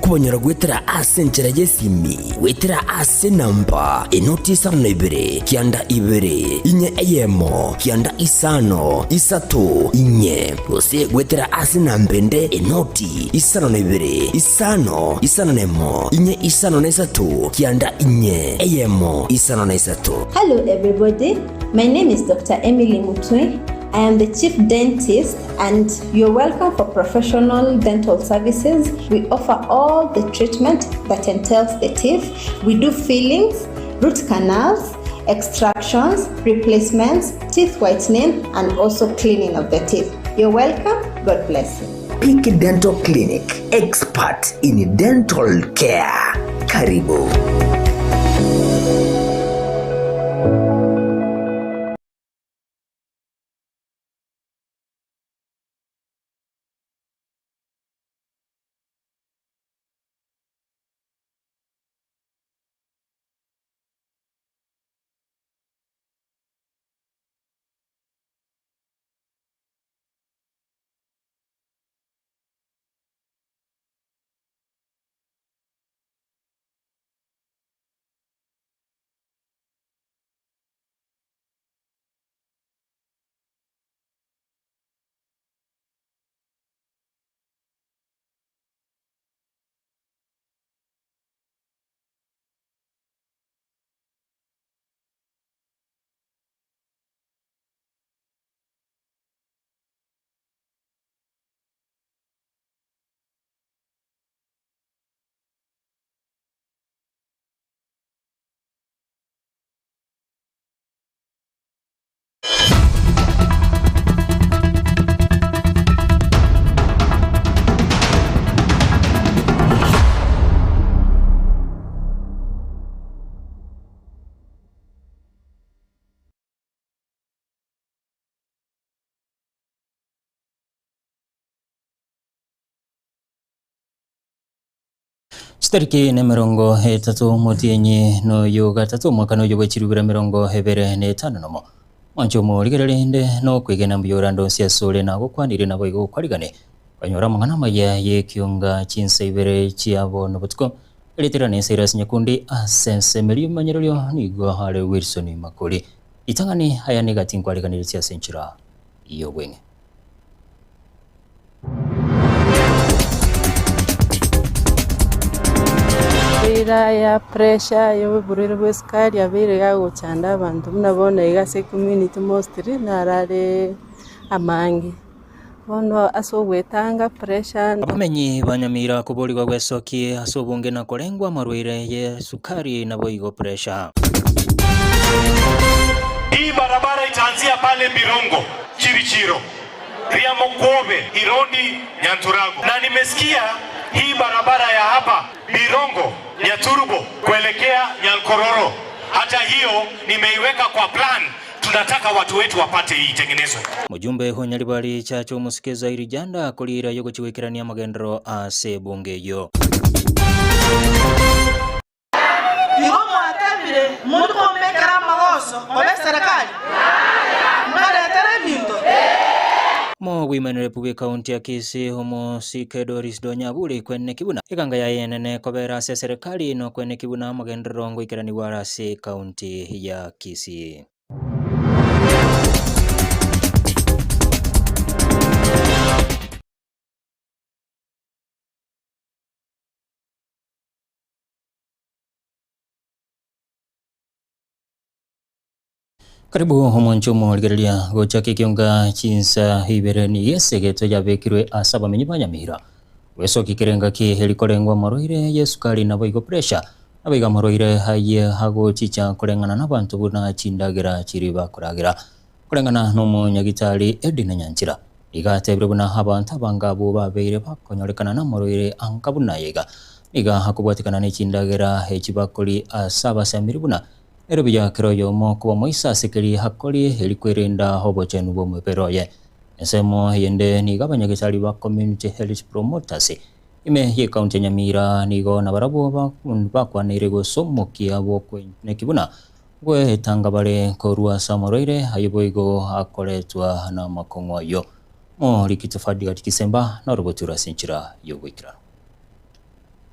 kubonyera gwetera ase nchera yesimi wetera ase namba inoti isano ibere kianda ibere inye eyemo kianda isano isato inye ose gwetera ase nambende inoti isano ibere isano nemo inye isano isato kianda inye eyemo isano isato. Hello everybody, my name is Dr. Emily Mutwe. I am the Chief Dentist and you're welcome for professional dental services. We offer all the treatment that entails the teeth. We do fillings, root canals, extractions, replacements, teeth whitening, and also cleaning of the teeth. You're welcome. God bless you. Peak Dental Clinic, expert in dental care. Karibu. Stariki ne mirongo hetatu mutienyi no yoga tatu mwaka no yoga chirubira mirongo hebere ne tano nomo. Mancho mo ligerende no kwigena mbiyorando siasole na gukwanire nabo igo kwarigane. Banyora mangana maya ye kiunga chinse ibere chiabo no butko. Eliterane seras nyakundi asense meri manyeryo nigo hale Wilson Makoli. Itangani haya negating kwariganire siasenchira iyo wenge. Ya pressure yo burire bweskari yabire yaguchanda abantu munabona igase community mostly narare amangi bono asobwetanga pressure abamenyi banyamira kuboligwa gwesoki asobunge na kolengwa marwire ye sukari na boigo pressure. Hii barabara itaanzia pale Birongo, Chirichiro, Riamokobe, Irondi, Nyanturago. Na nimesikia hii barabara ya hapa Birongo, Nyaturubo kuelekea Nyankororo, hata hiyo nimeiweka kwa plan. Tunataka watu wetu wapate hii tengenezwe. Mujumbe honyalibali chacho musikeza irijanda kulira yogo chiwekirania magendero ase bunge yo. Ihomo atabire mundu komekera magoso obe serikali. Mare terebindo. Mo Women Republic County ya Kisii homo Sike Doris Donyabuli kwene kibuna ikanga ya yenene kobera se serikali no kwene kibuna magendero ngwikirani wara se county ya Kisii. Karibu homonchomo ligerelia gochaki kiunga chinsa hibere ni yesege tojabekirwe asaba menyibanyamira weso kikirenga ki helikolengwa maroire yesukali na boigo pressure abiga maroire haye hago chicha kolengana nabantu buna chindagira chiriba kuragira kolengana nomo nyagitali Edina Nyanchira igatebire buna abantu abangabo babeire bakonyorekana na maroire ankabuna yega iga hakubwatikana ne chindagira hechibakoli asaba samiri buna Erobija keroyo mo kuwa moisa sekeli hakoli helikwerinda hobo chenu bo mweperoye. Nsemo yende ni gabanyagisali ba community health promoters. Ime ye kaunti Nyamira nigo na barabo bakwa nirego somo kiabo kwene kibuna. Gwe tangabale korua samoroire hayiboigo akoletwa na makongwa yo. Mo likitufadi katika Kisemba na robotura sinchira yo wikira.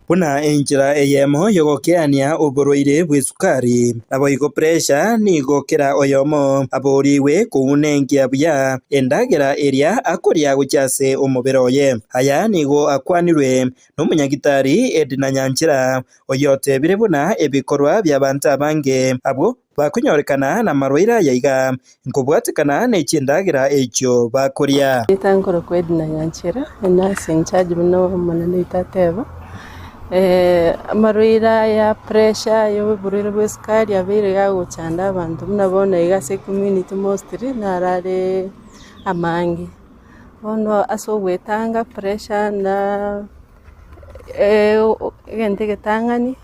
buna enjira eyemo yogokeania uburoire bw'esukari nabo igo pressure nigokera oyomo aboriwe kuunengia buya endagera eria akoria guchase omubere oye aya nigo akwanirwe n'umunyagitari Edna Nyanchira oyotebire buna ebikorwa by'abantu abange abo bakunyorekana na marwaira yaiga nkobwatikana n'ekindagera ekyo bakoria Itankoro kwa Edna Nyanchira nasi in charge muno munene itateba marwaira ya pressure y'oburwaire bw'esukari abaire gaguchanda abantu munabona igase community mostly narare amangi bono asobwetanga pressure na gente getangani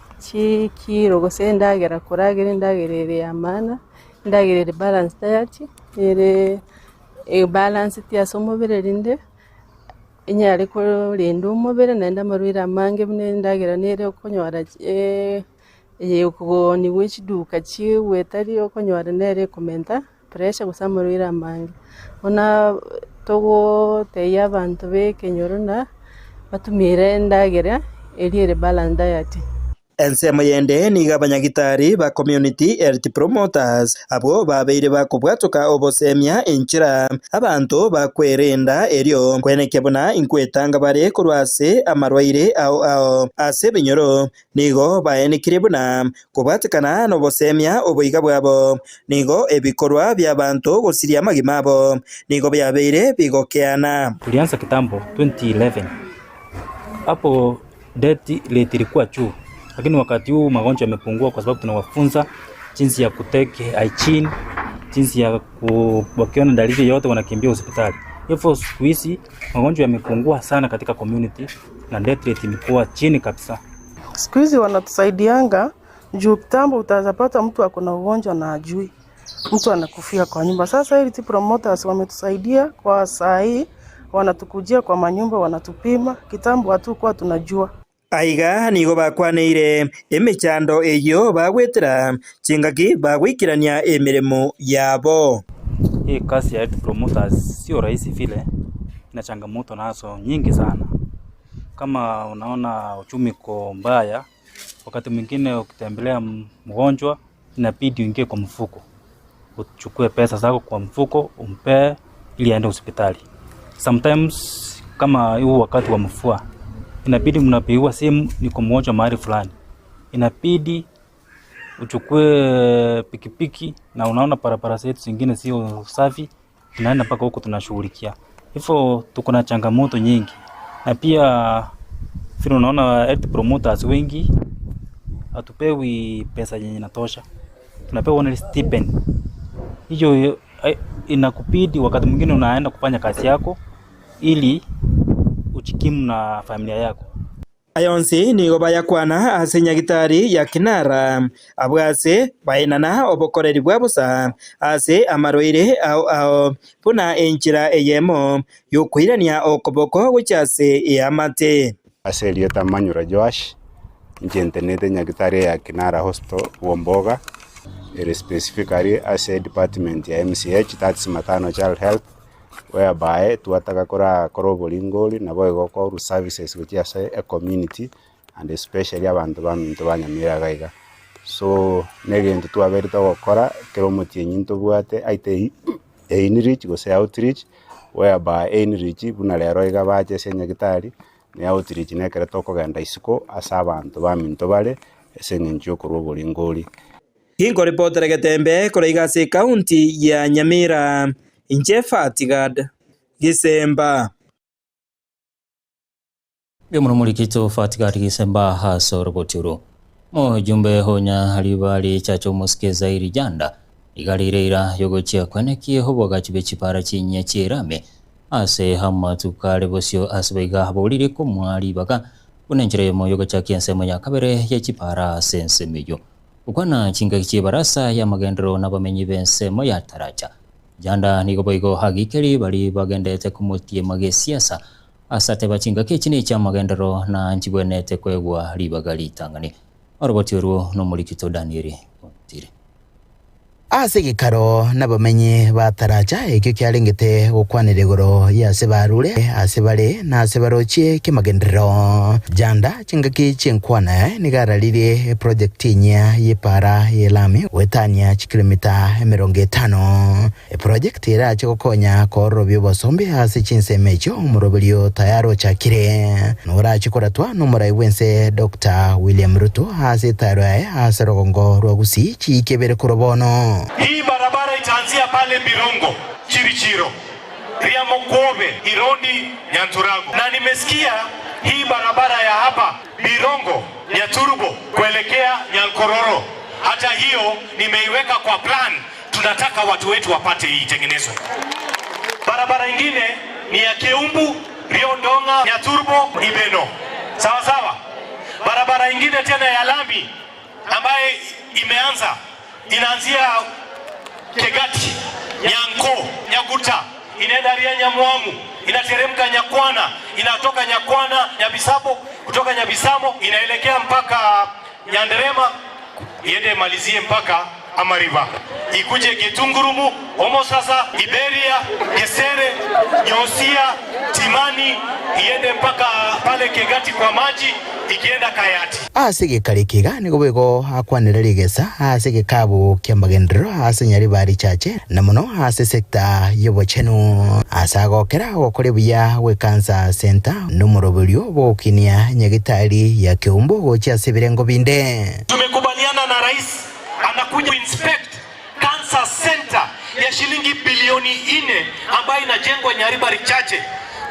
kirogose endagera kuragera endagera ya mana endagera balance diet ere balance ya somubere rinde inyari ko rinde umubere nenda marwira mange bnendagera nere okonyora yego ni wichiduka chi wetari okonyora nere komenta pressure gusamarwira mange ona togo teya abantu be kenyorona batumire endagera eri balance diet ensemo yende niga abanyagitari ba community health promoters abo babeire bakubwatuka obosemia enchira abantu bakwerenda erio kwenekebona inkwetanga bare kurwase amarwaire ao ase binyoro nigo baenikire buna kubwatikana nobosemia oboiga bwabo nigo ebikorwa by'abantu gusiria amagima abo nigo byabeire bigokeana. Tulianza kitambo 2011 hapo death rate ilikuwa juu, lakini wakati huu magonjwa yamepungua kwa sababu tunawafunza jinsi ya kuteke hygiene, jinsi ya wakiona dalili yote wanakimbia hospitali. Hivyo siku hizi magonjwa yamepungua sana katika community na death rate imekuwa chini kabisa. Siku hizi wanatusaidianga juu kitambo utazapata mtu akona ugonjwa na ajui, mtu anakufia kwa nyumba. Sasa health promoters wametusaidia kwa saa hii, wanatukujia kwa manyumba wanatupima. Kitambo hatukuwa tunajua. Aiga nigo bakwaneire emechando eyo bagwetera chingaki bagwikirania emiremo yabo. Hii kazi ya health promoters sio rahisi vile, ina changamoto nazo nyingi sana. Kama unaona uchumi ko mbaya, wakati mwingine ukitembelea mgonjwa inabidi uingie kwa mfuko, uchukue pesa zako kwa mfuko umpe ili aende hospitali. Sometimes kama huu wakati wa mvua inabidi mnapigiwa simu niko mgonjwa mahali fulani, inabidi uchukue pikipiki na unaona barabara zetu zingine sio safi, tunaenda mpaka huko tunashughulikia. Hivyo tuko na changamoto nyingi, na pia vile unaona health promoters wengi hatupewi pesa yenye inatosha, tunapewa only stipend. Hiyo inakubidi wakati mwingine unaenda kufanya kazi yako ili ujikimu na familia yako. Ayonsi nigo bayakwana ase nyagitari ya Kinara abwase bainana obokoreri bwabusa ase amarwaire ao buna enchira eyemo yokwirania okoboko guchase eamate. Ase Eliota Manyura Joash njentenete nyagitari ya Kinara Hospital Womboga, specifically ase department ya MCH, that's maternal child health, whereby tuataka kora bolingoli na boigo ko services which is a community and especially abantu baminto banyamira gaiga. So negento tuaberita gukora kero mutinyinto bwate aite inreach go say outreach, whereby inreach buna lero iga baje senyagitari ni outreach nekere tokogenda isiko asa abantu baminto bare esengencho koro bolingoli. Hingo reporter Getembe koreiga se county ya Nyamira Fatigad Gisemba. Byomuno mulikito Fatigad Gisemba haso robotiro. Mujumbe honya halibali chacho muskeza iri janda. Igalireira yogochia kweneki hoboga chibe chipara chinya chirame. Ase hama tukale bosio asbega habolire kumwali baka. Unenjere mo yogocha kiensemo ya kabere ya chipara sense mejo. Ukwana chinga kichibarasa ya magendro na bamenyi bensemo ya taracha. Janda nigo boigo hagikeri bali bagendete kumutie magesiasa asate bachinga kichini cha magendero na njibwenete kwegwa ribagali tangani. Oroboti uru no mulikito Danieli Tire. ase gikaro nabamenyi bataraja ekyo kyalengete gukwanira igoro yase barure ase bare na ase barochie kimagendero janda chingaki chenkwana nigararire project nya yepara yelami wetania kilomita 50 project era chikokonya korobyo bosombe ase chinsemecho umurobelio tayaro chakire nora chikoratwa numurai wense Dr. William Ruto ase tayaro ase rogongo rwagusi chikebere kurobono. Hii barabara itaanzia pale Birongo, Chirichiro, Riamokobe, Irondi, Nyanturago. Na nimesikia hii barabara ya hapa Birongo, Nyaturubo kuelekea Nyankororo. Hata hiyo nimeiweka kwa plan. Tunataka watu wetu wapate hii tengenezwe. Barabara ingine ni ya Keumbu, Riondonga, Nyaturubo, Ibeno. Sawa sawa. Barabara ingine tena ya lami ambaye imeanza inaanzia Kegati, Nyanko, Nyaguta, inaenda Ria Nyamwamu, inateremka Nyakwana, inatoka Nyakwana, Nyabisabo, kutoka Nyabisamo inaelekea mpaka Nyanderema, iende malizie mpaka Amariva. Ikuje Gitungurumu, Omosasa, Iberia, Gesere, Nyosia, Timani, iende mpaka pale Kegati kwa maji, ikienda Kayati. Ase gikarikiga nigo bego akwanira rigesa ase gikabo kyamagendero ase Nyaribari chache na muno ase sekta yobochenu asagokera gokore buya we cancer center numurobulyo bokinia nyagitari ya Keumbu gocha sebirengo binde. Tumekubaliana na rais anakuja inspect cancer center ya shilingi bilioni 4 ambayo inajengwa Nyaribari chache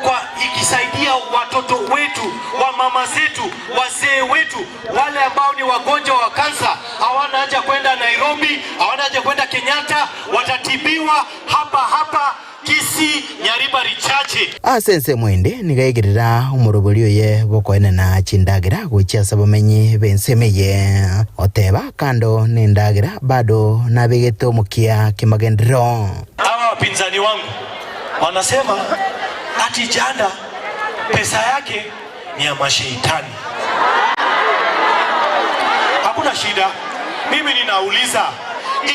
kwa ikisaidia watoto wetu, wa mama zetu, wazee wetu, wale ambao ni wagonjwa wa kansa, hawana haja kwenda Nairobi, hawana haja kwenda Kenyatta, watatibiwa hapa Kisii, Nyaribari chache. Asense mwende nigaigirira umurubulyo ye bokoene na chindagira gucha sabamenyi bensemeye oteba kando nindagira bado nabigeto mukia kimagendero. Hawa wapinzani wangu wanasema ati janda pesa yake ni ya mashaitani. Hakuna shida. Mimi ninauliza,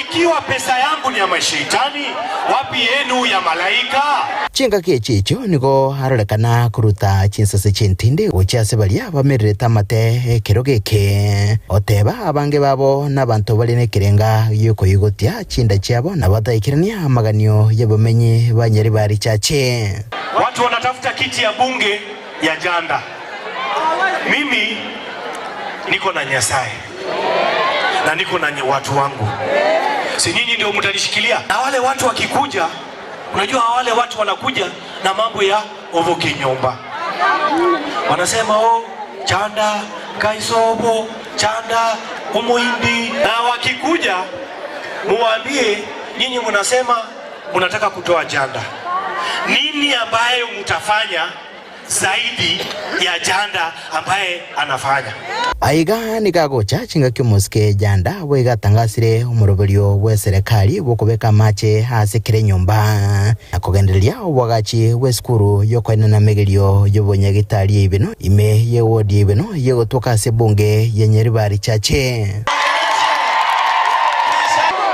ikiwa pesa yangu ni ya mashaitani, wapi yenu ya malaika? Chinga kechicho niko harorekana kuruta chinsase chintinde uchase balia bamerere tamate kerogeke oteba abange babo n'abantu bali nekirenga yuko yugotia chinda cyabo nabatayikirania amaganyo y'abamenyi ba Nyaribari chache. Watu wanatafuta kiti ya bunge ya janda. Mimi niko na Nyasaye na niko na watu wangu. Si nyinyi ndio mtanishikilia? Na wale watu wakikuja, unajua wale watu wanakuja na mambo ya ovokinyomba. Wanasema chanda kaisobo, chanda umuindi. Na wakikuja muambie nyinyi mnasema mnataka kutoa janda. Nini ambayo mtafanya zaidi ya janda ambaye anafanya? Aiga nikagocha chinga kyomuske janda wega tangasire umurobelyo we serikali bokobeka mache hase kire nyumba akogendelia wagachi we skuru yokwena na megelyo yobonyagitali ibino ime yewodi ibino yegotoka se bunge ya Nyaribari chache.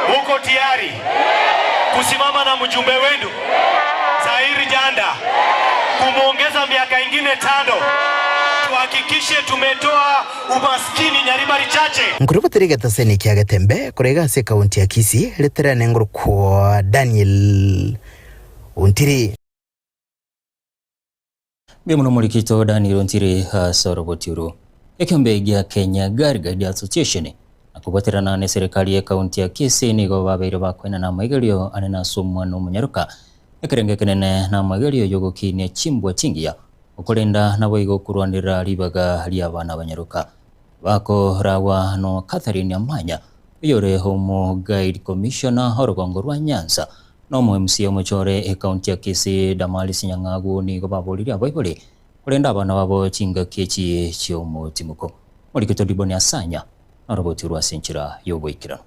Muko tayari kusimama na mjumbe wenu Zahiri Janda kumuongeza miaka ingine 5 tuhakikishe tumetoa umaskini Nyaribari chache? Nguruko tirigeta seni kiaga tembe kurega se kaunti ya Kisii leterane nguruko Daniel Untiri Bimuno mulikito Daniel Untiri hasorobotiru ekyombe gya Kenya Guide Association akubaterana ne serikali ya kaunti ya Kisii nigo babeire bakwena na maigelio anena sumwa no munyaruka ekerenge kenene na maigelio yogokinie chimbwa chingia ukulenda na boigo kurwanira libaga lya bana banyaruka bako rawa no Catherine Amanya yore homo guide commissioner horogongo rwa Nyanza no MC omuchore e county ya Kisii Damaris Nyangagu ni gobabolira boibole kulenda abana babo chinga kechi cyo mutimuko muri kitodiboni asanya na roboti rwa Senchira yoboikira.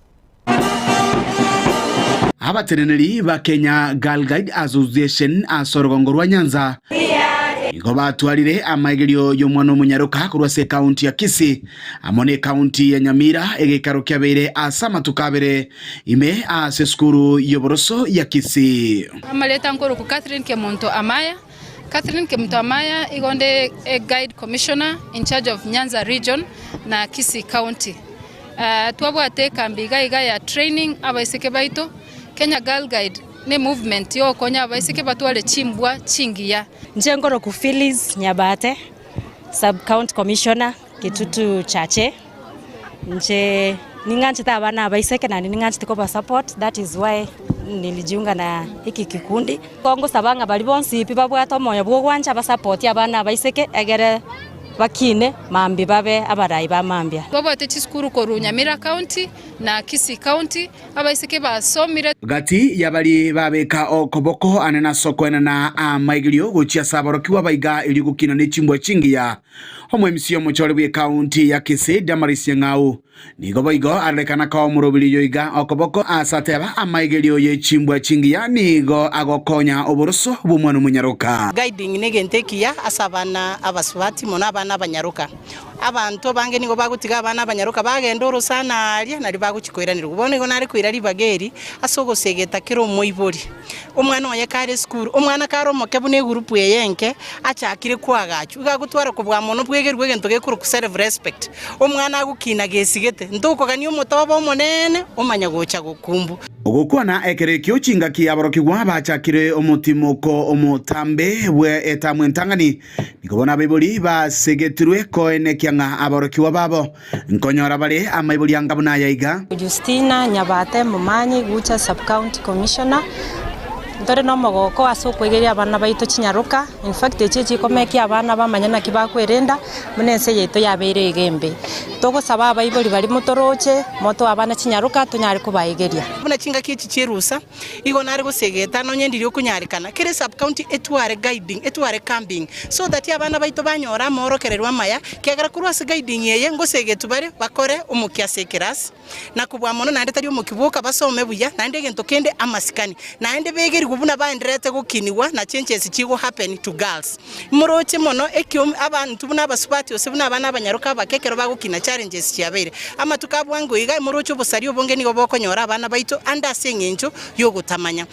Abateneneri ba Kenya Girl Guide Association asorogongo rwa Nyanza igo batwarire amaigerio y'omwana omunyaruka kurwase county ya Kisii amone county ya Nyamira egekaro kyabeire asa matukabere ime ase skuru y'oboroso ya Kisii. Amaleta nkuru ku Catherine Kemonto Amaya. Catherine Kemonto Amaya igonde a guide commissioner in charge of Nyanza region na Kisii county. Twabwate kambiga iga ya training abaiseke baito Kenya Girl Guide ne movement yo konya abaiseke batwale chimbwa chingiya njengoro ku Phyllis Nyabate sub county commissioner Kitutu Chache nje ninganchita abana abaiseke na ninganchita ko support. That is why nilijiunga na hiki kikundi kongo sabanga bali bonsi pibabwato moyo bwo gwancha ba support abana abaiseke egere bakine mambi babe abarayi bamambya babwate chiskuru ko Nyamira county na Kisii county abaiseke basomire gati yabali babeka okoboko anena soko na amaigirio guchia saborokiwa baiga ili gukina ne chimbwa chingiya homwe msio muchole bwe county ya Kisii Damaris Ng'au nigo baigo arekana ka omurobili yoiga okoboko asateba amaigirio ye chimbwa chingiya nigo agokonya oboroso bumwana munyaruka guiding negentekiya asabana abaswati mona abana abanyaruka abantu bange nigo bagutiga abana abanyaruka bagenda urusana ali nari bagukikoiranira kubone ngo nari kwirari bageri asogosegeta kero moibori umwana waye kare school umwana karo mokebu ne group yeyenke achakire kwagachu gagutwara kubwa mono bwegerwe gento gekuru ku self respect umwana agukina gesigete nduko kani umutobo monene umanya gocha gukumbu ogukwana ekerekyo chinga kiaborokigwa bachakire omutimuko omutambe bwe etamwe ntangani nikobona bibuli basegetirwe koene kyanga aborokiwa babo nkonyora bale amaibuli angabuna yaiga Justina Nyabate Mumanyi gucha sub county commissioner ndore no mogoko asokwegeria abana baito Chinyaruka. In fact echichi komeki abana bamanyana kibakwerenda munense yeto yabeire igembe togo saba abaiboli bali mutoroche moto abana Chinyaruka tunyari kubayegeria buna chinga kichi chirusa igo nari gusegeta no nyendirio kunyarikana kire sub county etware guiding etware camping so that abana baito banyora morokererwa maya kegara kurwase guiding yeye ngosegetu bare bakore umukiasekeras na kubwa mono nande tari umukibuka basome buya nande gento kende amasikani nande begeri kubuna bandrete gukiniwa na changes chigo happen to girls muroche mono ekyo abantu buna basupati ose buna abana abanyaruka bakekero bagukina challenges cyabere ama tukabwango iga muroche obusari obonge nigo bokonyora abana baito andasengenjo yo gutamanya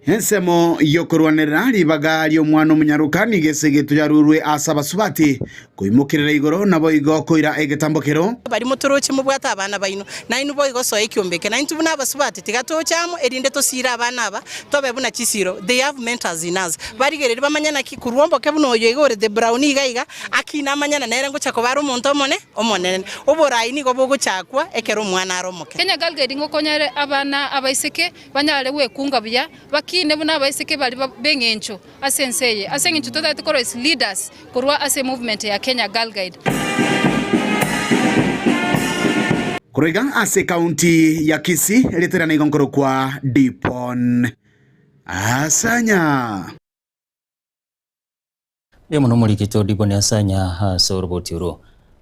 Hensemo yokorwanira libaga lyo mwana omunyaruka nigesegetu yarurwe asaba subati kuimukirira igoro nabo igo koira egetambokero bari mutoroche mubwata abana baino nainu boigo so ekyombeke naintu buna abasubati tigatochamo erinde tosira abana aba tobe buna chisiro they have mentors in us barigerere bamanyana kikurwombo kebuno yegore the brownie gaiga akina amanyana nere ngo chako baro umuntu omonene oborayi nigo bogo chakwa ekero mwana aromoke Kenya Girl Guide ngokonyare abana abaiseke banyale wekunga bya bakine buna abaiseke bali bengencho asenseye asengencho totatikoro is leaders kurwa ase movement ya Kenya Girl Guide Kurega ase county ya Kisii letera na igongoro kwa Dipon Asanya Demo no mulikito Dipon Asanya hasa robotiro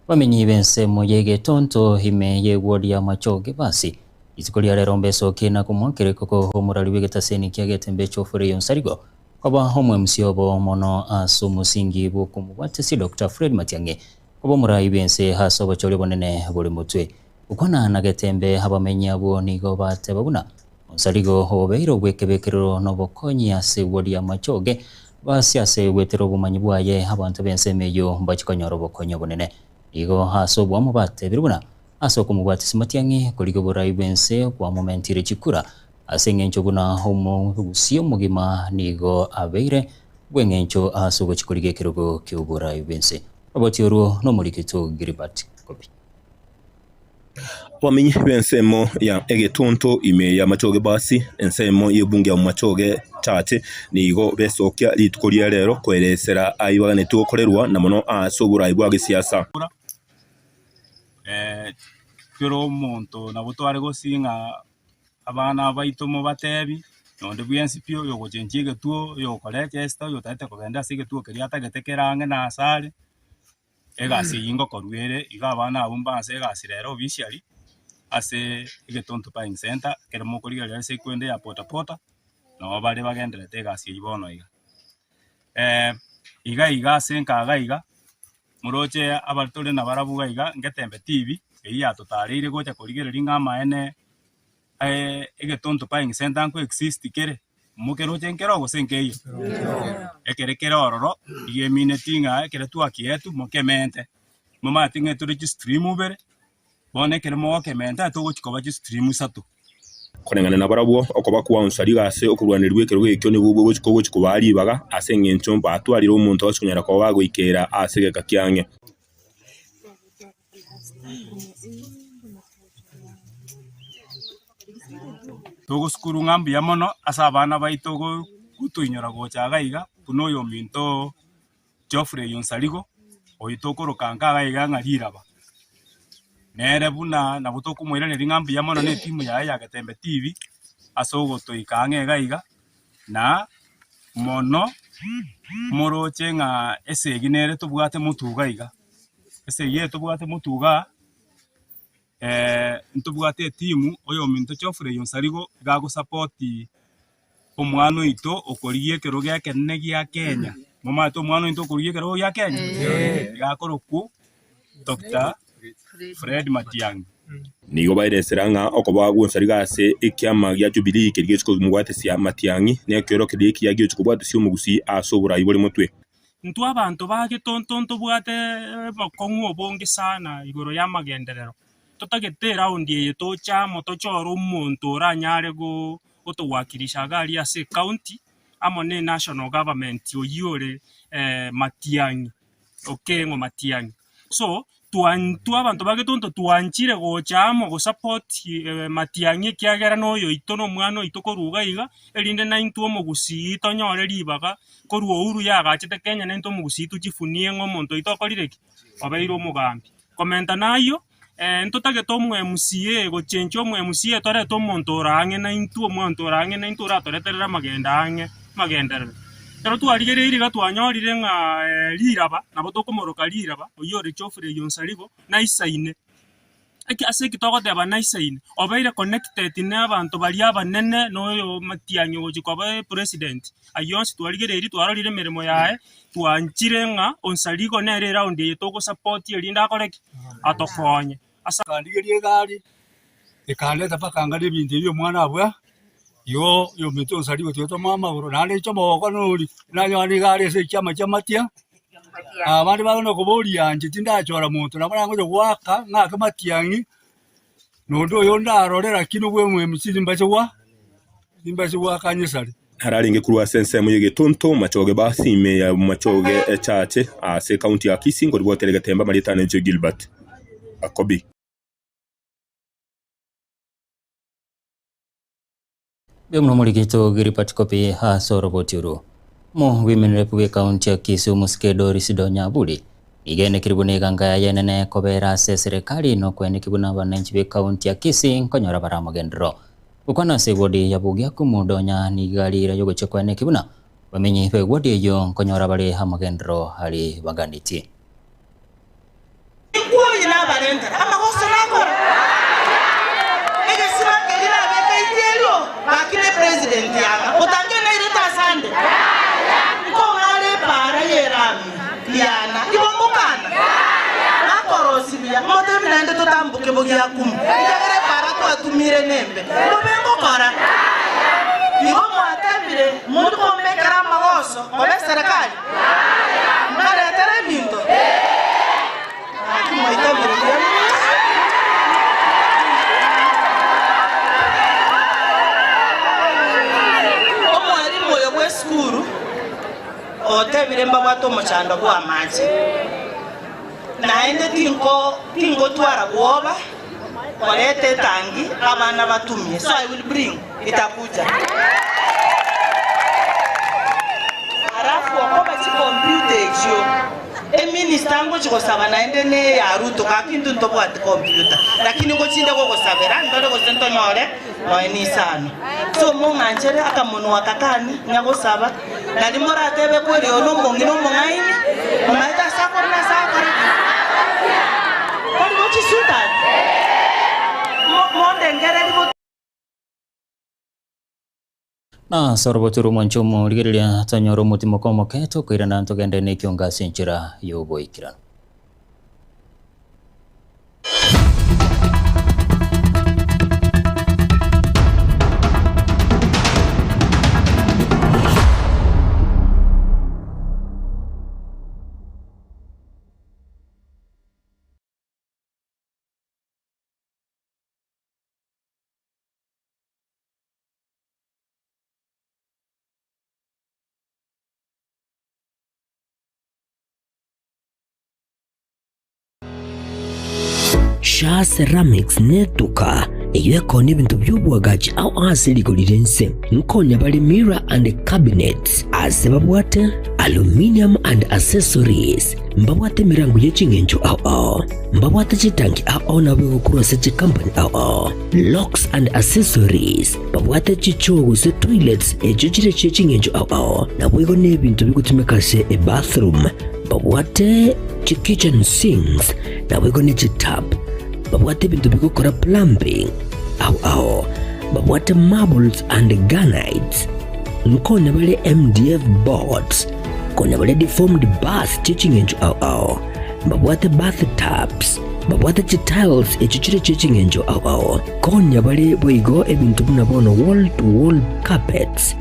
bamenyi bense moyege tonto hime yewodia machoge basi izikolia rero mbeso kina kumwakire koko homurali wegetaseni kiagetembe chofure yonsarigo kwaba homwe msiobo mono asu musingi bukumubate si Dr. Fred Matiang'i kwaba murai bense haso bachole bonene buli mutwe ukona nagetembe habamenyi abo nigo bate babuna onsarigo hobeiro bwekebekero nobokonyi ase wodia machoge basi ase wetero bumanyi bwaye abantu bense meyo mbachikonyoro bokonyo bonene igo haso bwa mubate birubuna aso kumubati Matiang'i kuligo burai bense kwa momentire chikura asengencho buna homo gusio mugima nigo abeire bwengencho aso gochikulige kirogo kyuburai bense abotiro no mulikito Gilbert Kopi wamenyi bensemo ya egetonto ime ya machoge basi ensemo yebunge ya machoge chate nigo besokya litukolia rero kweresera ayibagane tukolerwa na mono asobura bwa gisiasa kero monto na butware gosinga abana baito mo batebi nonde bwensipio yo gochenchige tuo yo koleke esta yo tate kogenda sige tuo keria tagetekerange na asale egasi ingo korwere iga abana abumba ase egasi rero bishari ase igetonto paying center kero mo koriga rero sekwende ya pota no bale bagenderete egasi ibono iga iga senka iga muroche abatore na barabuga iga ngetembe TV iya totarire gocha kurigereria ngama ene egetonto paying center nko exist kere mukeroche nkero gosenkeyo ekerekere ororo yemine tinga ekere twakietu mokemente mama tinga turi stream ubere bone kere mo kemente to gochikoba stream satu konengana na barabwo okoba kwa unsari gase okurwanirwe ekero gekyo ni bubwo gochiko baribaga ase ngencho batwarire omuntu osikunyara ko bagoikera asegeka kyange togo skuru ngambi ya mono asa abana baito go gutuinyora gochaga iga kuno yo minto Geoffrey Yonsaligo oitokoro kanka iga ngarira nere buna na butoku mwirane ringambi ya mono ne timu ya Gatembe TV asogo toikange iga na mono moroche nga eseginere tubwate mutuga iga ese tubwate mutuga ntubwate timu oyo minto Geoffrey Yonsaligo gago support omwano ito okoriye kero gyake nne gya Kenya mama to omwano ito okoriye kero gya Kenya gakoroku Dr. Fred Matiang'i nigo bairesera nga okoba gwonsari gase ekiama gya Jubilee kirigechiko mugwate sia Matiang'i ne kyoro kiriki yagyo chikubwate sio mugusi asobura ibole mutwe ntu abantu bage tonto bwate bakongu obonge sana igoro ya magenderero totagete round ye tocha motochoro umuntu oranyare go otowakirisha gali ase county amone national government oyore Matiang'i okengo Matiang'i so tu abantu bage tonto tuanchire gochamo go support Matiang'i kiagera noyo itono mwana itokoruga iga elinde na intu omugusi tonyore libaga koruo uru yagachete Kenya na intu omugusi tuchifunie ngomonto itokorireki obeiro omugambi komenta nayo ntotagete omwe MCA gochencha omwe MCA torete omonto orange na intu omonto orange na intu ratoreterera magenderero pero twarigereire gatwanyorire nga liraba nabo tokomoroka liraba oyore Geoffrey Yonsaligo na isaine ase kitogoteba na isaine obeire connected n'abantu bari abanene noyo Matiang'i gochikoba president ayonsi twarigereire twarorire mirimo yae twanchire nga Onsaligo nere round ye toko support elinda akoreki atokonye asa kandigerie gari ikaleta paka ngari bintu byo mwana abwa yo mito Onsaligo tioto mama uro nale chomo konuri nanyo ni gari se chama chamatia abandi bagona kubori yanje tindachora muntu nabona ngo gwaka ngaka Matiang'i nondo yonda arorera kino bwemwe misizi mbache wa kanyesari hararinge kurwa sense mu yegetonto machoge basime ya machoge chache ase county ya Kisii ngo rwotere Gatemba Maritana nje Gilbert akobi Bemno muligito giripati kopi ha soroboti uru mo women rep county ya Kisii muskedo risidonya buli igene kiribune ganga ya yenene kobera se serikali no kwene kibuna bananchi be county ya Kisii nkonyora baramagendro ukwana se wodi ya bugia kumudonya ni gali ra yogo chekwene kibuna bamenyi be wodi yo nkonyora bari hamagendro hali baganiti ikuyi na barenda amagoso nakora ege sima kelira beka itelo bakire president yanga utange na ile tasande ko ngale para yerami yana ibombukana nakorosi bya mote binende tutambuke bogia kumu igere para to atumire nembe bobengo kora ibo mwatembire muntu komekera magoso obe serikali ngale tere binto omwalimu oyo bw'esukuru otebire mba bwato omukyando gw'amaaki naende tingo twara bwoba olete tangi abana batumye so I will bring itakuja arafu okoba chikompyuta ekyo eminister ngo chikosaba naende ne ya Ruto kakintu ntobwati computer lakini ngo chinde ko kosabera ndole ko sento nyore no enisano so monganchere akamuntu wakakani nyagosaba nali moratebe kweli ono mongi no mongaini onaita sakora na sakora kali mochi sudan monde ngere libo na soroboturu mwanchomo ligerelia tanyoro mutimo komo keto kuirana ntogende ne kionga sinchira yoboikira. Sha Ceramics netuka eyeko n'ebintu by'obwagaji au asiliko lirense nkonya bali mirror and cabinets asebabwate aluminium and accessories mbabwate mirango y'echingenjo au mbabwate chitanki au nabwe kurose company au locks and accessories babwate chichogo se toilets echichire chechingenjo au nabwego n'ebintu bikutumikase e bathroom babwate kitchen sinks nabwego ne tap babwate bintu bikokora plumbing au babwate marbles and granites nkona bale MDF boards kona bale deformed bath chichingenjo au babwate bathtubs babwate tiles echichire chichingenjo au konya bale boigo ebintu bunabona wall to wall carpets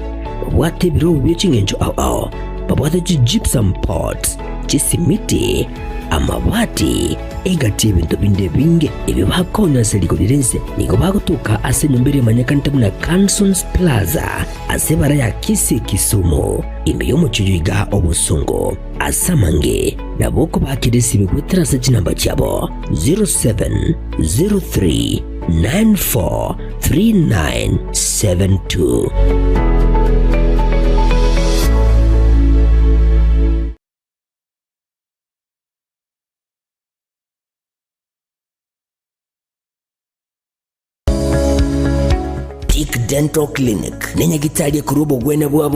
babwate biro byechingenjo au babwate gypsum pots chisimiti amabati egati ebintu binde binge ebyo bakonya seliko lirense niko bakutuka ase nyombere manyakanta muna Cansons Plaza asebara ya Kisi Kisumu imbeyo muchijuiga obusungu asamange naboko bakiresi bekwetera se chinamba cyabo 0703943972. Dental Clinic nenya gitalie kurubo gwene bwa